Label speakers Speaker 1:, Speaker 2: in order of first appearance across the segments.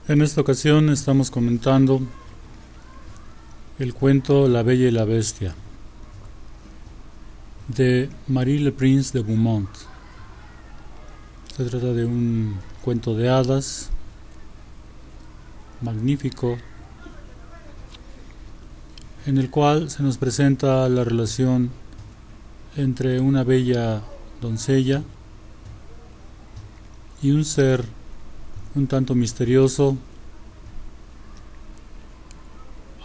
Speaker 1: En esta ocasión estamos comentando el cuento La Bella y la Bestia de Marie Le Prince de Beaumont. Se trata de un cuento de hadas magnífico en el cual se nos presenta la relación entre una bella doncella y un ser un tanto misterioso,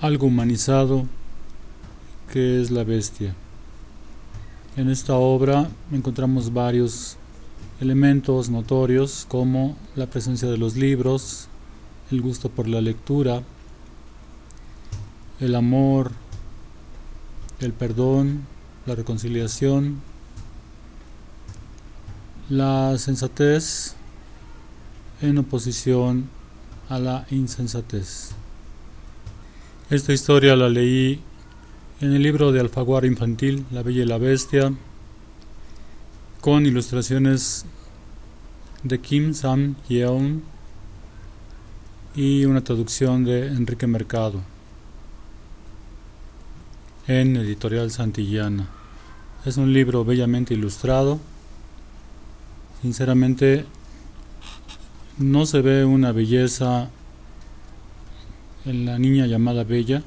Speaker 1: algo humanizado, que es la bestia. En esta obra encontramos varios elementos notorios como la presencia de los libros, el gusto por la lectura, el amor, el perdón, la reconciliación, la sensatez en oposición a la insensatez. Esta historia la leí en el libro de Alfaguara infantil La Bella y la Bestia, con ilustraciones de Kim Sam-yeon y una traducción de Enrique Mercado en Editorial Santillana. Es un libro bellamente ilustrado. Sinceramente, no se ve una belleza en la niña llamada Bella.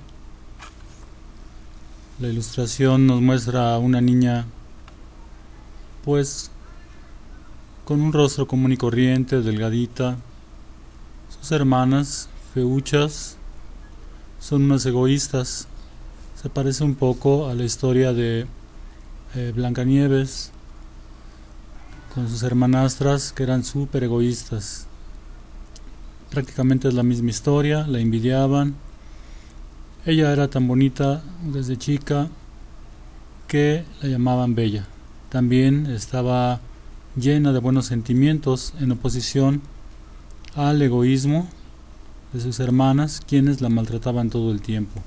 Speaker 1: La ilustración nos muestra a una niña pues con un rostro común y corriente, delgadita. Sus hermanas, feuchas, son unas egoístas. Se parece un poco a la historia de Blancanieves con sus hermanastras, que eran súper egoístas. Prácticamente es la misma historia, la envidiaban. Ella era tan bonita desde chica que la llamaban Bella. También estaba llena de buenos sentimientos, en oposición al egoísmo de sus hermanas, quienes la maltrataban todo el tiempo.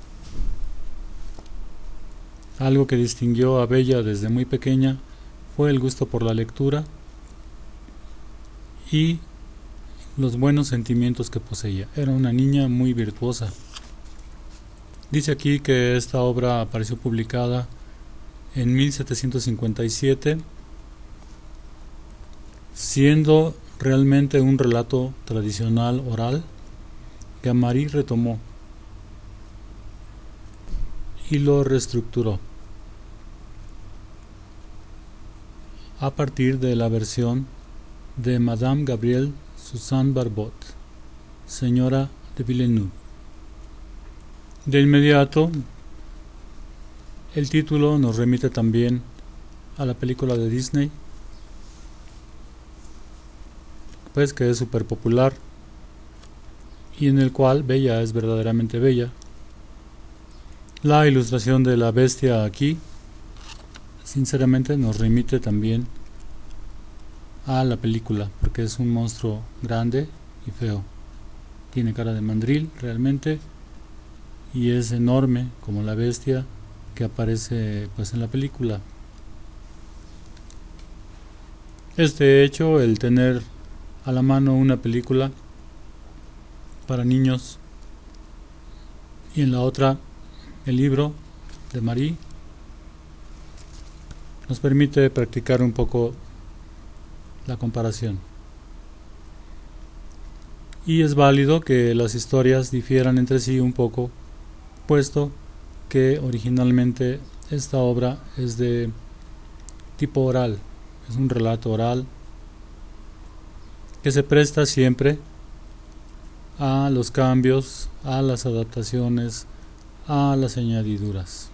Speaker 1: Algo que distinguió a Bella desde muy pequeña fue el gusto por la lectura y los buenos sentimientos que poseía. Era una niña muy virtuosa. Dice aquí que esta obra apareció publicada en 1757, siendo realmente un relato tradicional oral que Marie retomó y lo reestructuró a partir de la versión de Madame Gabrielle Suzanne Barbot, señora de Villeneuve. De inmediato, el título nos remite también a la película de Disney, pues que es súper popular y en el cual Bella es verdaderamente bella. La ilustración de la bestia aquí, sinceramente, nos remite también a la película, porque es un monstruo grande y feo. Tiene cara de mandril realmente y es enorme como la bestia que aparece pues en la película. Este hecho, el tener a la mano una película para niños y en la otra el libro de Marie, nos permite practicar un poco la comparación. Y es válido que las historias difieran entre sí un poco, puesto que originalmente esta obra es de tipo oral, es un relato oral que se presta siempre a los cambios, a las adaptaciones, a las añadiduras.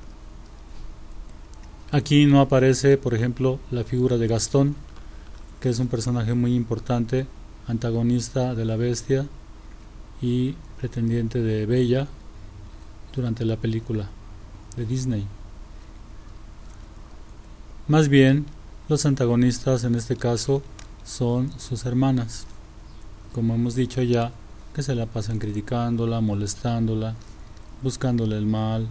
Speaker 1: Aquí no aparece, por ejemplo, la figura de Gastón, que es un personaje muy importante, antagonista de la bestia y pretendiente de Bella durante la película de Disney. Más bien, los antagonistas en este caso son sus hermanas, como hemos dicho ya, que se la pasan criticándola, molestándola, buscándole el mal,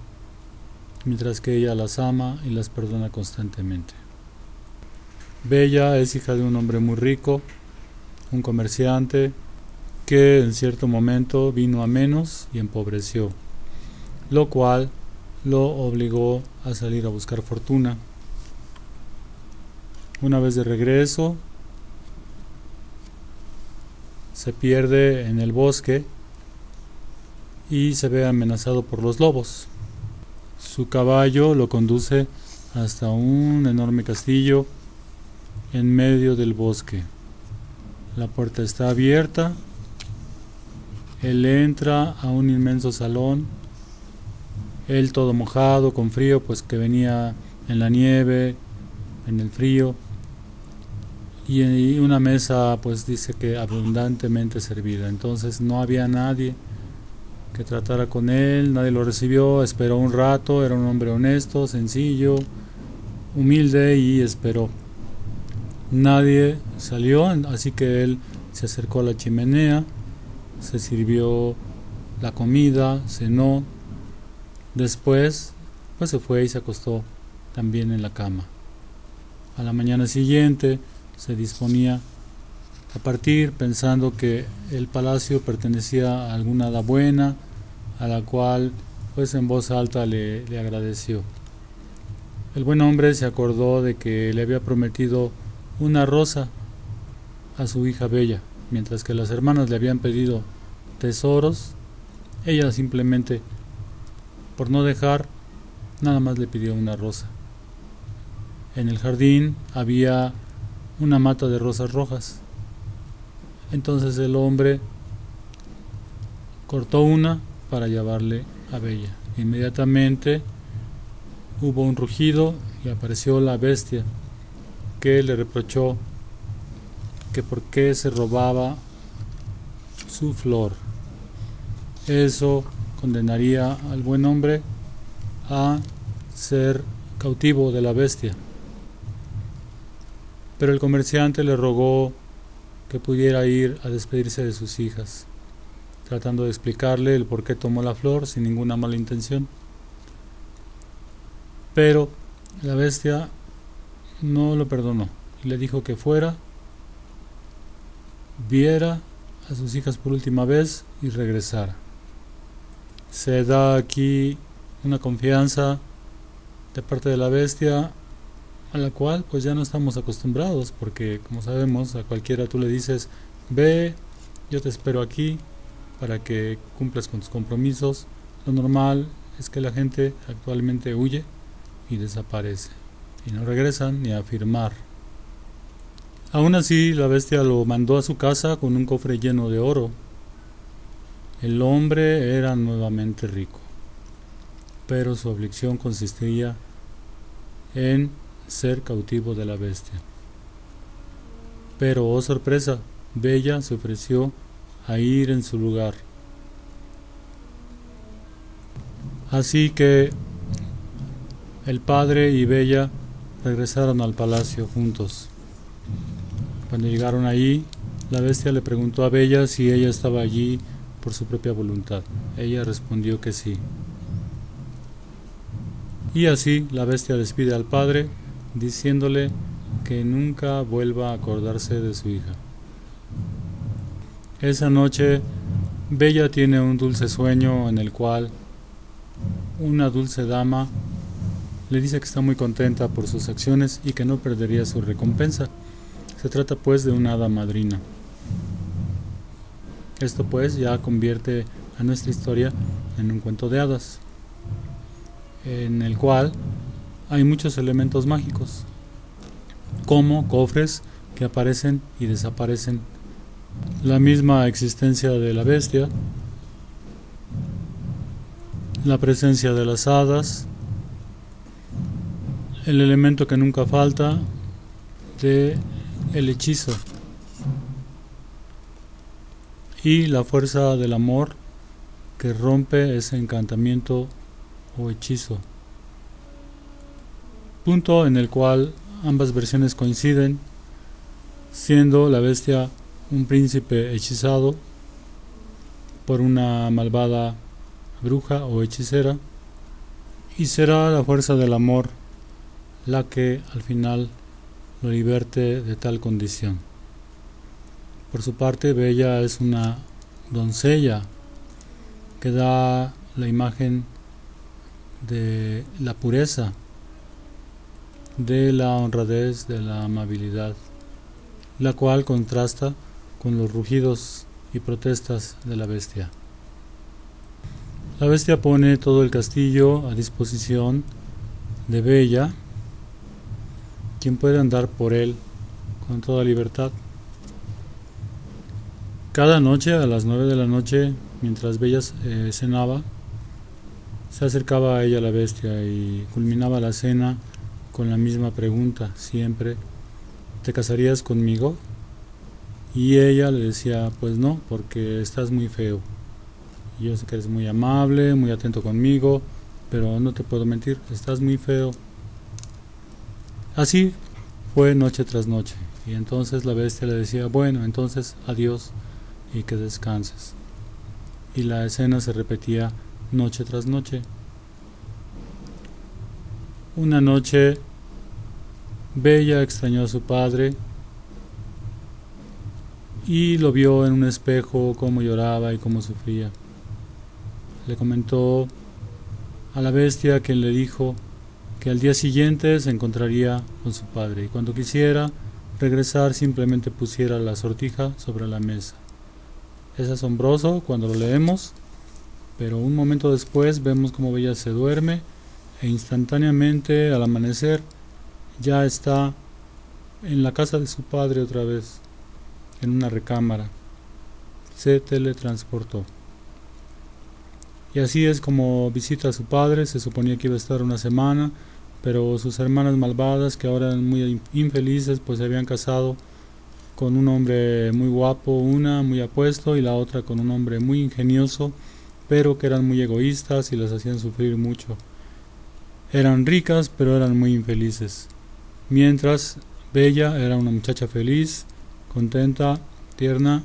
Speaker 1: mientras que ella las ama y las perdona constantemente. Bella es hija de un hombre muy rico, un comerciante que en cierto momento vino a menos y empobreció, lo cual lo obligó a salir a buscar fortuna. Una vez de regreso, se pierde en el bosque y se ve amenazado por los lobos. Su caballo lo conduce hasta un enorme castillo en medio del bosque. La puerta está abierta. Él entra a un inmenso salón. Él todo mojado, con frío, pues que venía en la nieve, en el frío. Y una mesa, pues dice que abundantemente servida. Entonces no había nadie que tratara con él, nadie lo recibió, esperó un rato, era un hombre honesto, sencillo, humilde y esperó. Nadie salió, así que él se acercó a la chimenea, se sirvió la comida, cenó, después pues se fue y se acostó también en la cama. A la mañana siguiente se disponía a partir pensando que el palacio pertenecía a alguna hada buena, a la cual pues en voz alta le agradeció. El buen hombre se acordó de que le había prometido una rosa a su hija Bella, mientras que las hermanas le habían pedido tesoros. Ella simplemente, por no dejar, nada más le pidió una rosa. En el jardín había una mata de rosas rojas. Entonces el hombre cortó una para llevarle a Bella. Inmediatamente hubo un rugido y apareció la bestia, que le reprochó que por qué se robaba su flor. Eso condenaría al buen hombre a ser cautivo de la bestia. Pero el comerciante le rogó que pudiera ir a despedirse de sus hijas, tratando de explicarle el por qué tomó la flor sin ninguna mala intención. Pero la bestia no lo perdonó y le dijo que fuera, viera a sus hijas por última vez y regresara. Se da aquí una confianza de parte de la bestia a la cual pues ya no estamos acostumbrados, porque como sabemos, a cualquiera tú le dices: ve, yo te espero aquí para que cumplas con tus compromisos. Lo normal es que la gente actualmente huye y desaparece y no regresan ni a firmar. Aún así, la bestia lo mandó a su casa con un cofre lleno de oro. El hombre era nuevamente rico, pero su aflicción consistía en ser cautivo de la bestia. Pero, oh sorpresa, Bella se ofreció a ir en su lugar. Así que el padre y Bella regresaron al palacio juntos. Cuando llegaron allí, la bestia le preguntó a Bella si ella estaba allí por su propia voluntad. Ella respondió que sí. Y así la bestia despide al padre, diciéndole que nunca vuelva a acordarse de su hija. Esa noche, Bella tiene un dulce sueño en el cual una dulce dama le dice que está muy contenta por sus acciones y que no perdería su recompensa. Se trata pues de una hada madrina. Esto pues ya convierte a nuestra historia en un cuento de hadas, en el cual hay muchos elementos mágicos, como cofres que aparecen y desaparecen, la misma existencia de la bestia, la presencia de las hadas, el elemento que nunca falta de el hechizo y la fuerza del amor que rompe ese encantamiento o hechizo. Punto en el cual ambas versiones coinciden, siendo la bestia un príncipe hechizado por una malvada bruja o hechicera, y será la fuerza del amor la que al final lo liberte de tal condición. Por su parte, Bella es una doncella, que da la imagen de la pureza, de la honradez, de la amabilidad, la cual contrasta con los rugidos y protestas de la bestia. La bestia pone todo el castillo a disposición de Bella, quien puede andar por él con toda libertad. Cada noche a las 9 de la noche, mientras Bella cenaba, se acercaba a ella la bestia y culminaba la cena con la misma pregunta, siempre: ¿te casarías conmigo? Y ella le decía: pues no, porque estás muy feo. Y yo sé que eres muy amable, muy atento conmigo, pero no te puedo mentir, estás muy feo. Así fue noche tras noche, y entonces la bestia le decía: bueno, entonces adiós y que descanses. Y la escena se repetía noche tras noche. Una noche Bella extrañó a su padre y lo vio en un espejo cómo lloraba y cómo sufría. Le comentó a la bestia, quien le dijo que al día siguiente se encontraría con su padre y cuando quisiera regresar simplemente pusiera la sortija sobre la mesa. Es asombroso cuando lo leemos, pero un momento después vemos cómo Bella se duerme e instantáneamente al amanecer ya está en la casa de su padre otra vez, en una recámara. Se teletransportó. Y así es como visita a su padre. Se suponía que iba a estar una semana, pero sus hermanas malvadas, que ahora eran muy infelices, pues se habían casado con un hombre muy guapo, una muy apuesto y la otra con un hombre muy ingenioso, pero que eran muy egoístas y las hacían sufrir mucho. Eran ricas, pero eran muy infelices. Mientras Bella era una muchacha feliz, contenta, tierna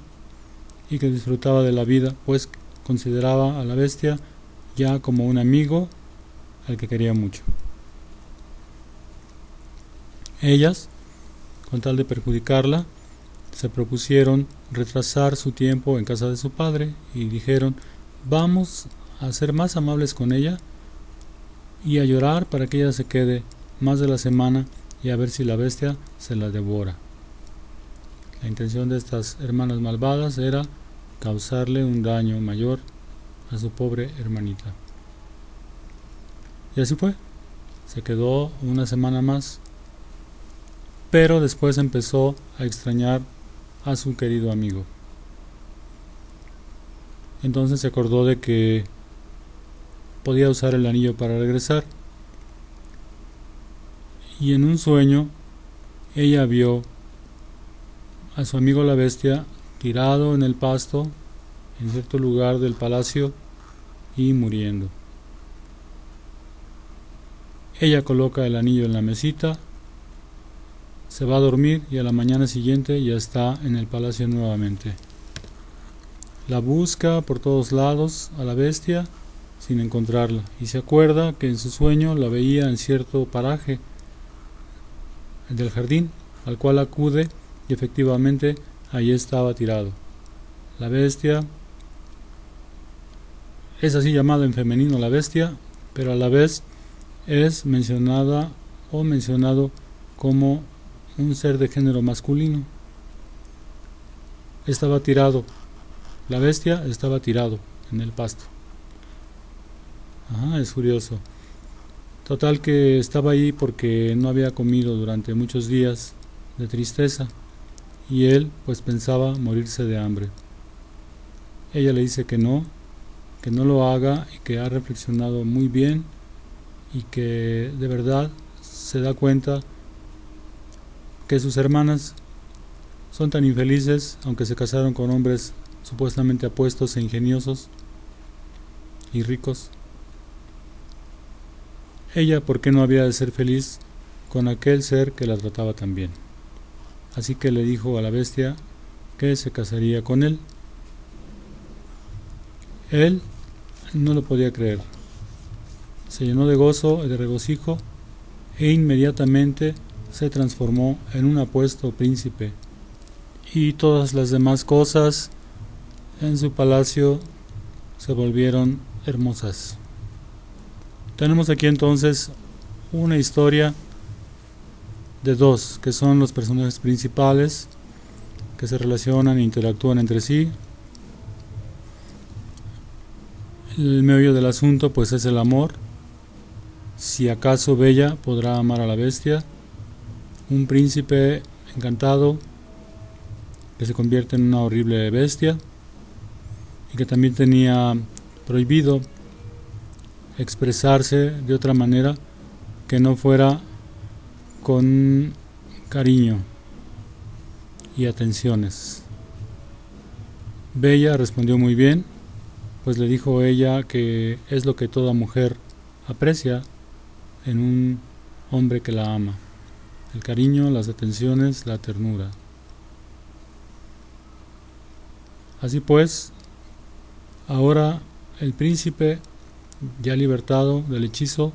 Speaker 1: y que disfrutaba de la vida, pues consideraba a la bestia ya como un amigo al que quería mucho. Ellas, con tal de perjudicarla, se propusieron retrasar su tiempo en casa de su padre y dijeron: vamos a ser más amables con ella y a llorar para que ella se quede más de la semana y a ver si la bestia se la devora. La intención de estas hermanas malvadas era causarle un daño mayor a su pobre hermanita. Y así fue. Se quedó una semana más, pero después empezó a extrañar a su querido amigo. Entonces se acordó de que podía usar el anillo para regresar. Y en un sueño ella vio a su amigo la bestia tirado en el pasto en cierto lugar del palacio y muriendo. Ella coloca el anillo en la mesita, se va a dormir y a la mañana siguiente ya está en el palacio nuevamente. La busca por todos lados a la bestia sin encontrarla y se acuerda que en su sueño la veía en cierto paraje del jardín, al cual acude y efectivamente allí estaba tirado. La bestia es así llamada en femenino la bestia, pero a la vez es mencionada o mencionado como un ser de género masculino. Estaba tirado, la bestia estaba tirado en el pasto. Es curioso. Total que estaba ahí porque no había comido durante muchos días de tristeza y él pues pensaba morirse de hambre. Ella le dice que no lo haga y que ha reflexionado muy bien y que de verdad se da cuenta que sus hermanas son tan infelices, aunque se casaron con hombres supuestamente apuestos e ingeniosos y ricos. Ella, ¿por qué no había de ser feliz con aquel ser que la trataba tan bien? Así que le dijo a la bestia que se casaría con él. Él no lo podía creer. Se llenó de gozo y de regocijo e inmediatamente se transformó en un apuesto príncipe y todas las demás cosas en su palacio se volvieron hermosas. Tenemos aquí entonces una historia de dos, que son los personajes principales, que se relacionan e interactúan entre sí. El meollo del asunto pues es el amor. Si acaso Bella podrá amar a la bestia, un príncipe encantado que se convierte en una horrible bestia y que también tenía prohibido expresarse de otra manera que no fuera con cariño y atenciones. Bella respondió muy bien, pues le dijo ella que es lo que toda mujer aprecia en un hombre que la ama: el cariño, las atenciones, la ternura. Así pues, ahora el príncipe, ya libertado del hechizo,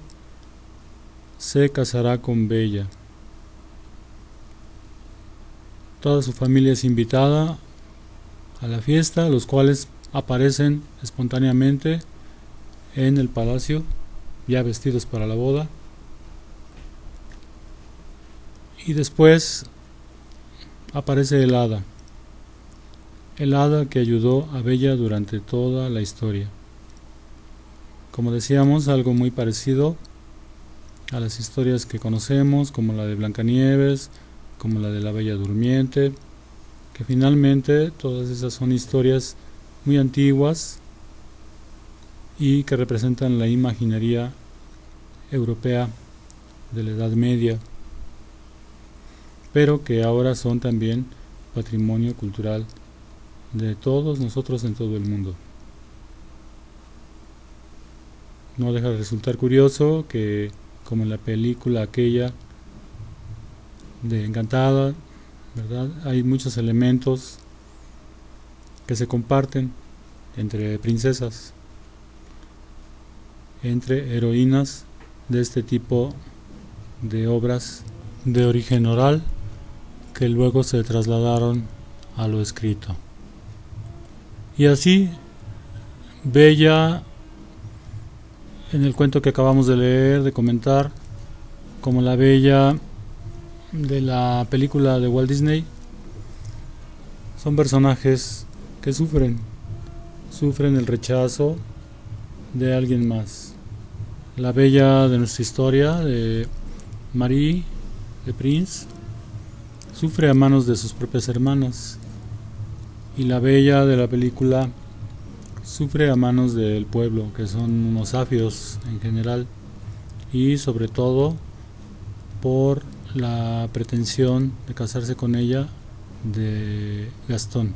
Speaker 1: se casará con Bella. Toda su familia es invitada a la fiesta, los cuales aparecen espontáneamente en el palacio, ya vestidos para la boda. Y después aparece el hada que ayudó a Bella durante toda la historia. Como decíamos, algo muy parecido a las historias que conocemos, como la de Blancanieves, como la de la Bella Durmiente, que finalmente todas esas son historias muy antiguas y que representan la imaginería europea de la Edad Media, pero que ahora son también patrimonio cultural de todos nosotros en todo el mundo. No deja de resultar curioso que, como en la película aquella de Encantada, ¿verdad?, hay muchos elementos que se comparten entre princesas, entre heroínas de este tipo de obras de origen oral que luego se trasladaron a lo escrito. Y así, Bella, en el cuento que acabamos de leer, de comentar, como la Bella de la película de Walt Disney, son personajes que sufren el rechazo de alguien más. La Bella de nuestra historia, de Marie Le Prince, sufre a manos de sus propias hermanas, y la Bella de la película sufre a manos del pueblo, que son unos safios en general, y sobre todo por la pretensión de casarse con ella de Gastón.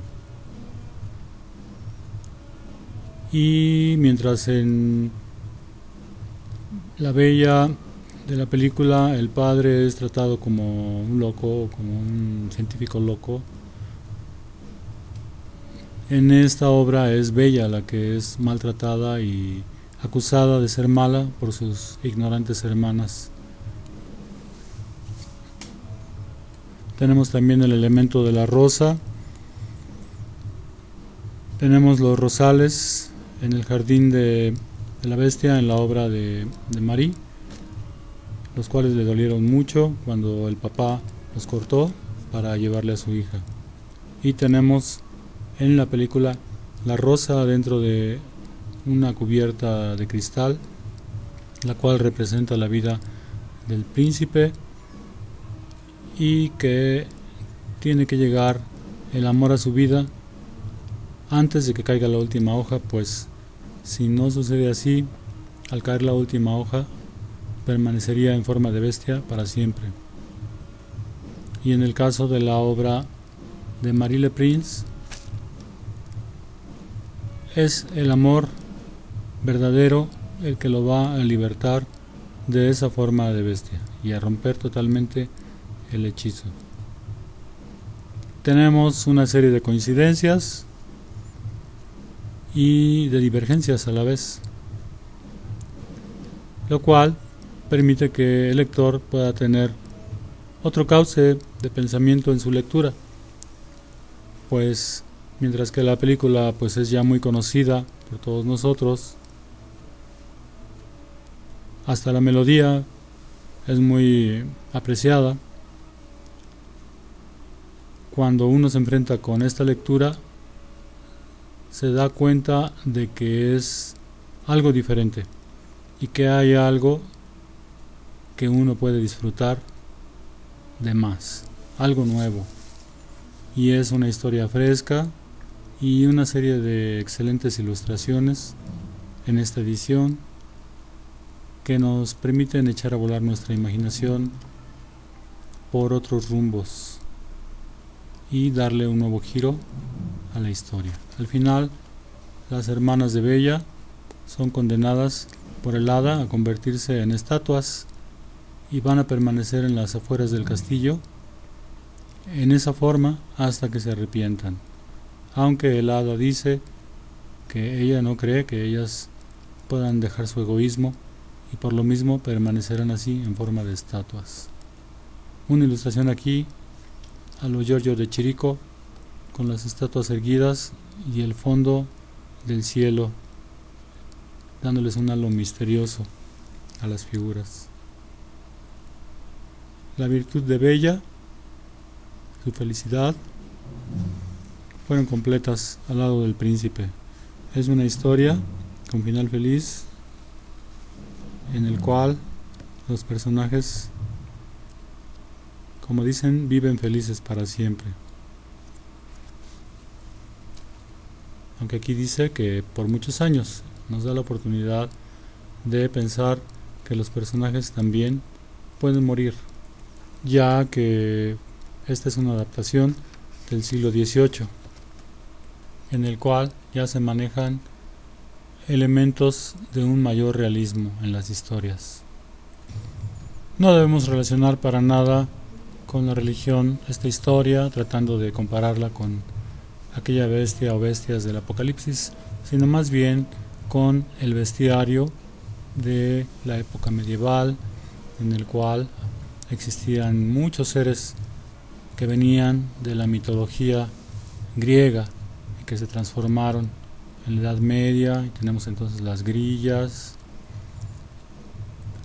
Speaker 1: Y mientras en la Bella de la película el padre es tratado como un loco, como un científico loco, en esta obra es Bella la que es maltratada y acusada de ser mala por sus ignorantes hermanas. Tenemos también el elemento de la rosa. Tenemos los rosales en el jardín de la bestia en la obra de Marie, los cuales le dolieron mucho cuando el papá los cortó para llevarle a su hija. Y tenemos en la película la rosa dentro de una cubierta de cristal, la cual representa la vida del príncipe, y que tiene que llegar el amor a su vida antes de que caiga la última hoja, pues si no sucede así, al caer la última hoja permanecería en forma de bestia para siempre. Y en el caso de la obra de Marie Le Prince, es el amor verdadero el que lo va a libertar de esa forma de bestia y a romper totalmente el hechizo. Tenemos una serie de coincidencias y de divergencias a la vez, lo cual permite que el lector pueda tener otro cauce de pensamiento en su lectura, pues mientras que la película pues es ya muy conocida por todos nosotros. Hasta la melodía es muy apreciada. Cuando uno se enfrenta con esta lectura, se da cuenta de que es algo diferente y que hay algo que uno puede disfrutar de más, algo nuevo. Y es una historia fresca y una serie de excelentes ilustraciones en esta edición que nos permiten echar a volar nuestra imaginación por otros rumbos y darle un nuevo giro a la historia. Al final, las hermanas de Bella son condenadas por el hada a convertirse en estatuas y van a permanecer en las afueras del castillo en esa forma hasta que se arrepientan, aunque el hada dice que ella no cree que ellas puedan dejar su egoísmo y por lo mismo permanecerán así en forma de estatuas. Una ilustración aquí a lo Giorgio de Chirico, con las estatuas erguidas y el fondo del cielo, dándoles un halo misterioso a las figuras. La virtud de Bella, su felicidad, fueron completas al lado del príncipe. Es una historia con final feliz en el cual los personajes, como dicen, viven felices para siempre. Aunque aquí dice que por muchos años nos da la oportunidad de pensar que los personajes también pueden morir, ya que esta es una adaptación del siglo XVIII, en el cual ya se manejan elementos de un mayor realismo en las historias. No debemos relacionar para nada con la religión esta historia, tratando de compararla con aquella bestia o bestias del Apocalipsis, sino más bien con el bestiario de la época medieval, en el cual existían muchos seres que venían de la mitología griega y que se transformaron en la Edad Media. Y tenemos entonces las grillas,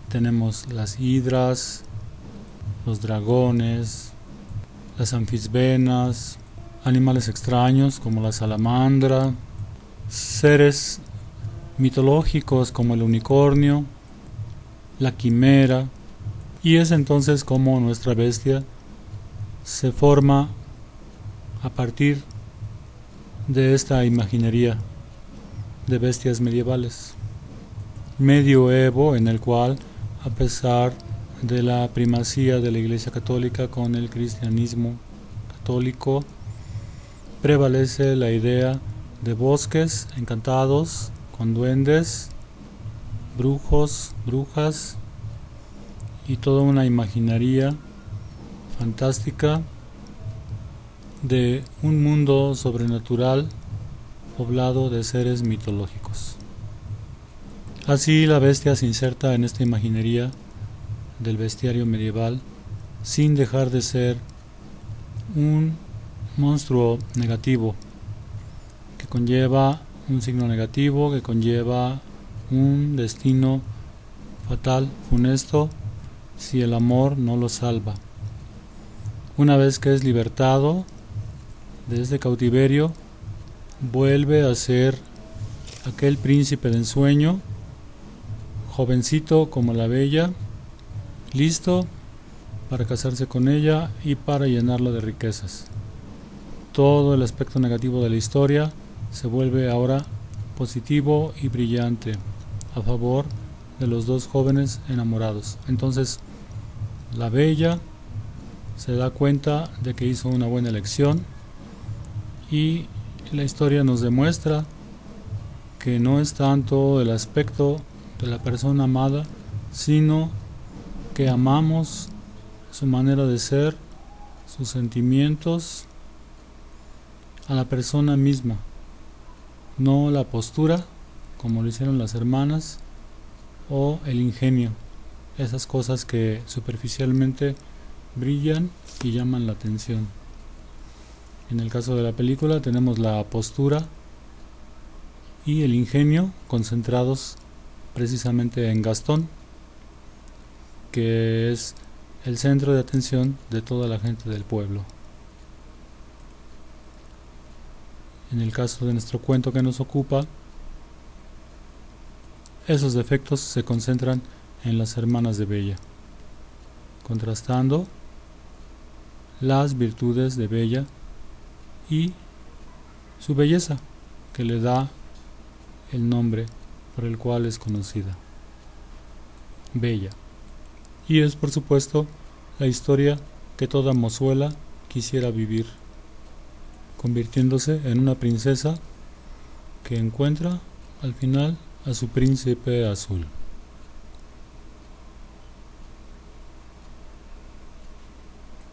Speaker 1: tenemos las hidras, los dragones, las anfisbenas, animales extraños como la salamandra, seres mitológicos como el unicornio, la quimera, y es entonces como nuestra bestia se forma a partir de esta imaginería de bestias medievales. Medioevo en el cual, a pesar de la primacía de la Iglesia Católica con el cristianismo católico, prevalece la idea de bosques encantados con duendes, brujos, brujas y toda una imaginería fantástica de un mundo sobrenatural poblado de seres mitológicos. Así la bestia se inserta en esta imaginería del bestiario medieval sin dejar de ser un monstruo negativo que conlleva un signo negativo, que conlleva un destino fatal, funesto, si el amor no lo salva. Una vez que es libertado de este cautiverio, vuelve a ser aquel príncipe de ensueño, jovencito como la bella, listo para casarse con ella y para llenarla de riquezas. Todo el aspecto negativo de la historia se vuelve ahora positivo y brillante a favor de los dos jóvenes enamorados. Entonces, la bella se da cuenta de que hizo una buena elección y la historia nos demuestra que no es tanto el aspecto de la persona amada, sino que amamos su manera de ser, sus sentimientos, a la persona misma, no la postura, como lo hicieron las hermanas, o el ingenio, esas cosas que superficialmente brillan y llaman la atención. En el caso de la película tenemos la postura y el ingenio concentrados precisamente en Gastón, que es el centro de atención de toda la gente del pueblo. En el caso de nuestro cuento que nos ocupa, esos defectos se concentran en las hermanas de Bella, contrastando las virtudes de Bella y su belleza, que le da el nombre por el cual es conocida, Bella. Y es, por supuesto, la historia que toda mozuela quisiera vivir, convirtiéndose en una princesa que encuentra al final a su príncipe azul.